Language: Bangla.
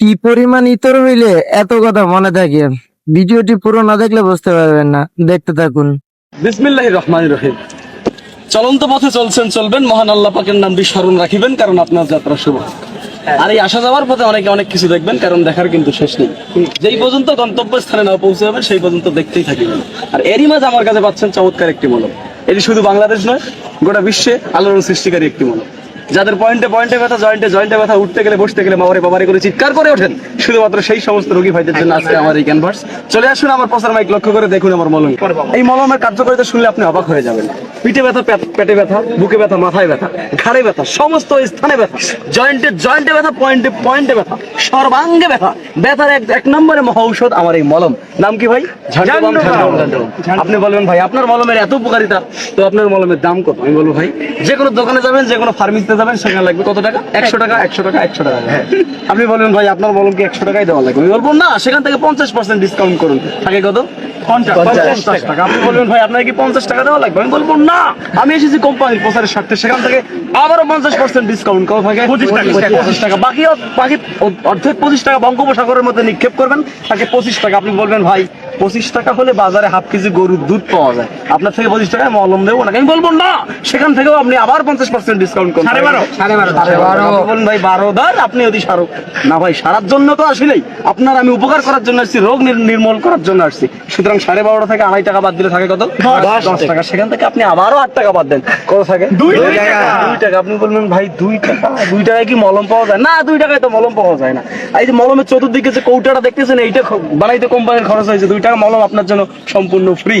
কি পরিমাণ ইতর হইলে এত কথা মনে থাকে, ভিডিওটি পুরো না দেখলে বুঝতে পারবেন না, দেখতে থাকুন। বিসমিল্লাহির রহমানির রহিম। চলন্ত পথে চলছেন, চলবেন, মহান আল্লাহ পাকের নামটি স্মরণ রাখিবেন, কারণ আপনার যাত্রা শুভ। আর এই আসা যাওয়ার পথে অনেকে অনেক কিছু দেখবেন, কারণ দেখার কিন্তু শেষ নেই। যেই পর্যন্ত গন্তব্য স্থানে না পৌঁছে যাবেন সেই পর্যন্ত দেখতেই থাকিবেন। আর এরই মাঝে আমার কাছে পাচ্ছেন চমৎকার একটি মলম। এটি শুধু বাংলাদেশ নয়, গোটা বিশ্বে আলোড়ন সৃষ্টিকারী একটি মলম। যাদের পয়েন্টে পয়েন্টে ব্যথা, জয়েন্টে জয়েন্টে ব্যথা, উঠতে গেলে বসতে গেলে বাবারে করে চিৎকার করে ওঠেন, শুধুমাত্র সেই সমস্ত রোগী ভাইদের জন্য আজকে আমার এই ক্যানভাস। চলে আসুন আমার প্রচার মাইক লক্ষ্য করে দেখুন আমার মলম। এই মলমের কার্যকারিতা শুনলে আপনি অবাক হয়ে যাবেন। পিঠে ব্যথা, পেটে ব্যথা, বুকে ব্যথা, মাথায় ব্যথা, ঘাড়ে ব্যথা, সমস্ত স্থানে ব্যথা, জয়েন্টে জয়েন্টে ব্যথা, পয়েন্টে পয়েন্টে ব্যথা, সর্বাঙ্গে ব্যথা, ব্যথার এক নম্বরে মহা ঔষধ আমার এই মলম। নাম কি ভাই? ঝান্ডুবাম। আপনি বলবেন ভাই আপনার মলমের এত উপকারিতা, তো আপনার মলমের দাম কত? আমি বলবো ভাই যে কোনো দোকানে যাবেন, যে কোনো ফার্মেসিতে যাবেন, সেখানে লাগবে কত টাকা? 100 টাকা, 100 টাকা, 100 টাকা। হ্যাঁ, আপনি বলবেন ভাই আপনার মলম কি 100 টাকাই দেওয়া লাগবে? আমি বলবো না, সেখান থেকে 50% ডিসকাউন্ট করুন। থাকে কত? 50 টাকা। আপনি বলবেন ভাই আপনার কি 50 টাকা দেওয়া লাগবে? আমি বলবো না, আমি এসেছি কোম্পানির প্রচারের স্বার্থে, সেখান থেকে আবারও 50% ডিসকাউন্ট কত থাকে? 25 টাকা। বাকি অর্ধেক 25 টাকা বঙ্গোপসাগরের মধ্যে নিক্ষেপ করবেন, তাকে 25 টাকা। আপনি বলবেন ভাই 25 টাকা হলে বাজারে হাফ কেজি গরুর দুধ পাওয়া যায়, আপনার থেকে 25 টাকায় মলম দেবো না। আমি বলবো না, সেখান থেকেও আপনি আবার 50% ডিসকাউন্ট করুন। 12.5 বলুন ভাই 12 দার, আপনি যদি সারো না ভাই, সারার জন্য তো আসলেই আপনার আমি উপকার করার জন্য আসছি, রোগ নির্মূল করার জন্য আসছি। সুতরাং 12.5 থেকে 2.5 টাকা বাদ দিলে থাকে কত? 10 টাকা। সেখান থেকে আপনি আবারও 8 টাকা বাদ দেন, কত থাকে? 2 টাকা। আপনি বলবেন ভাই 2 টাকা, 2 টাকায় কি মলম পাওয়া যায়? না, 2 টাকায় তো মলম পাওয়া যায় না। এই যে মলমের চতুর্দিকে যে কৌটাটা দেখতেছেন, এইটা বানাইতে কোম্পানির খরচ হয়েছে 2 টাকা। মলম আপনার জন্য সম্পূর্ণ ফ্রি।